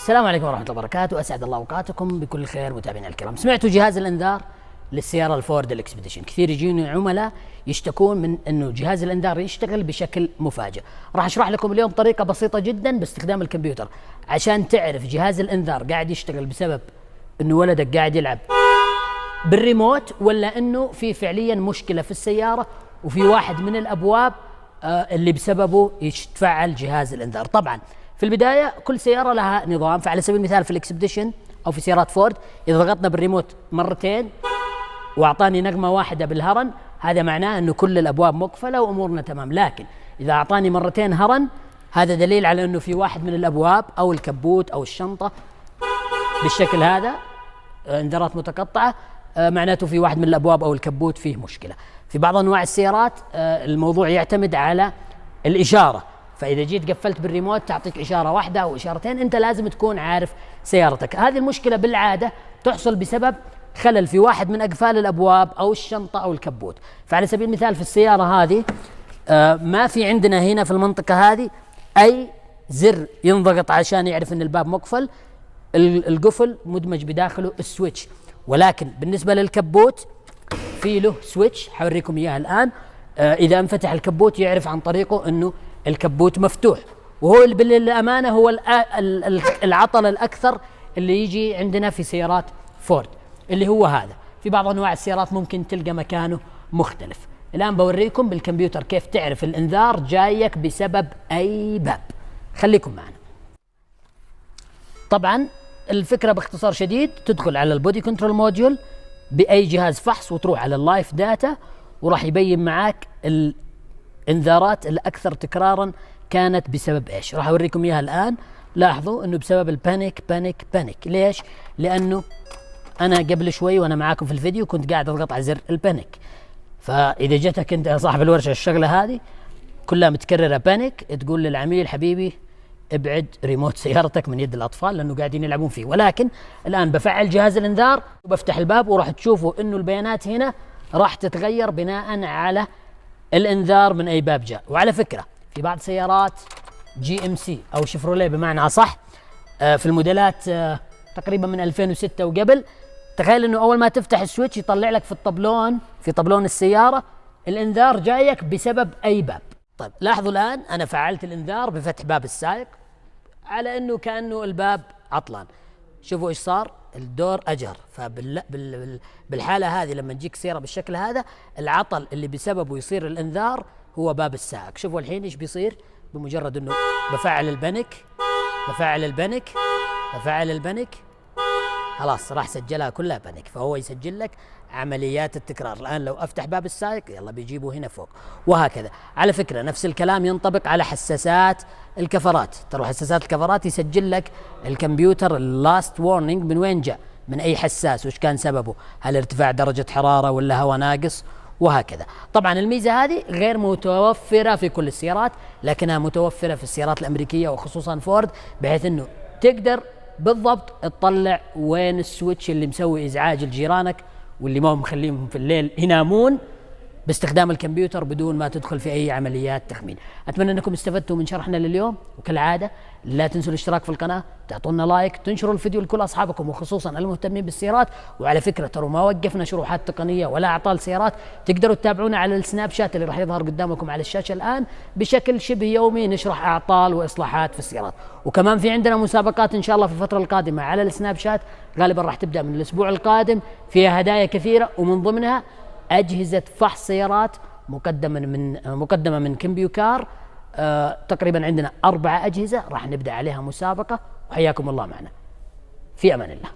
السلام عليكم ورحمة الله وبركاته، أسعد الله أوقاتكم بكل خير متابعينا الكرام. سمعتوا جهاز الإنذار للسيارة الفورد الإكسبيديشن؟ كثير يجيني عملاء يشتكون من أنه جهاز الإنذار يشتغل بشكل مفاجئ. راح أشرح لكم اليوم طريقة بسيطة جدا باستخدام الكمبيوتر عشان تعرف جهاز الإنذار قاعد يشتغل بسبب أنه ولدك قاعد يلعب بالريموت، ولا أنه في فعليا مشكلة في السيارة وفي واحد من الأبواب اللي بسببه يتفعل جهاز الإنذار. طبعا في البداية كل سيارة لها نظام، فعلى سبيل المثال في الإكسبيديشن أو في سيارات فورد إذا ضغطنا بالريموت مرتين وأعطاني نغمة واحدة بالهرن، هذا معناه أنه كل الأبواب مقفلة وأمورنا تمام. لكن إذا أعطاني مرتين هرن، هذا دليل على أنه في واحد من الأبواب أو الكبوت أو الشنطة بالشكل هذا إنذارات متقطعة، معناته في واحد من الأبواب أو الكبوت فيه مشكلة. في بعض أنواع السيارات الموضوع يعتمد على الإشارة، فإذا جيت قفلت بالريموت تعطيك إشارة واحدة أو إشارتين، أنت لازم تكون عارف سيارتك. هذه المشكلة بالعادة تحصل بسبب خلل في واحد من أقفال الأبواب أو الشنطة أو الكبوت. فعلى سبيل المثال في السيارة هذه ما في عندنا هنا في المنطقة هذه أي زر ينضغط عشان يعرف أن الباب مقفل، القفل مدمج بداخله السويتش. ولكن بالنسبة للكبوت في له سويتش حوريكم إياها الآن. إذا انفتح الكبوت يعرف عن طريقه أنه الكبوت مفتوح، وهو بالأمانة هو العطل الأكثر اللي يجي عندنا في سيارات فورد، اللي هو هذا. في بعض أنواع السيارات ممكن تلقى مكانه مختلف. الآن بوريكم بالكمبيوتر كيف تعرف الإنذار جايك بسبب أي باب. خليكم معنا. طبعا الفكرة باختصار شديد، تدخل على البودي كنترول موديول بأي جهاز فحص وتروح على اللايف داتا، وراح يبين معاك الإنذارات الأكثر تكرارا كانت بسبب إيش. راح أوريكم إياها الآن. لاحظوا أنه بسبب البانيك بانيك بانيك. ليش؟ لأنه أنا قبل شوي وأنا معاكم في الفيديو كنت قاعد أضغط على زر البانيك، فإذا جتك أنت يا صاحب الورشة الشغلة هذه كلها متكررة بانيك، تقول للعميل حبيبي ابعد ريموت سيارتك من يد الأطفال لأنه قاعدين يلعبون فيه. ولكن الآن بفعل جهاز الإنذار وبفتح الباب، وراح تشوفوا أنه البيانات هنا راح تتغير بناء على الإنذار من أي باب جاء. وعلى فكرة في بعض سيارات جي ام سي أو شيفروليه بمعنى أصح، في الموديلات تقريبا من 2006 وقبل، تخيل أنه أول ما تفتح السويتش يطلع لك في طبلون السيارة الإنذار جايك بسبب أي باب. طيب لاحظوا الآن أنا فعلت الإنذار بفتح باب السائق على أنه كأنه الباب عطلان. شوفوا إيش صار، الدور أجر. فبالحالة هذه لما تجيك سيارة بالشكل هذا، العطل اللي بسببه يصير الإنذار هو باب السائق. شوفوا الحين إيش بيصير بمجرد أنه بفعل البنك خلاص راح سجلها كلها بنك، فهو يسجل لك عمليات التكرار. الآن لو أفتح باب السائق يلا بيجيبه هنا فوق، وهكذا. على فكرة نفس الكلام ينطبق على حساسات الكفرات. ترى حساسات الكفرات يسجل لك الكمبيوتر اللاست وورنينج من وين جاء، من أي حساس، وش كان سببه، هل ارتفاع درجة حرارة ولا هواء ناقص، وهكذا. طبعا الميزة هذه غير متوفرة في كل السيارات، لكنها متوفرة في السيارات الأمريكية وخصوصا فورد، بحيث أنه تقدر بالضبط تطلع وين السويتش اللي مسوي إزعاج لجيرانك واللي ما هم مخليهم في الليل ينامون باستخدام الكمبيوتر بدون ما تدخل في أي عمليات تخمين. أتمنى أنكم استفدتوا من شرحنا لليوم، وكالعادة لا تنسوا الاشتراك في القناة، تعطونا لايك، تنشروا الفيديو لكل أصحابكم وخصوصا المهتمين بالسيارات. وعلى فكرة ترى ما وقفنا شروحات تقنية ولا أعطال سيارات، تقدروا تتابعونا على السناب شات اللي راح يظهر قدامكم على الشاشة الآن. بشكل شبه يومي نشرح أعطال وإصلاحات في السيارات، وكمان في عندنا مسابقات إن شاء الله في الفترة القادمة على السناب شات، غالبا راح تبدأ من الأسبوع القادم، فيها هدايا كثيرة ومن ضمنها أجهزة فحص سيارات مقدمة من كمبيوكار. تقريبا عندنا 4 أجهزة راح نبدأ عليها مسابقة، وحياكم الله معنا. في أمان الله.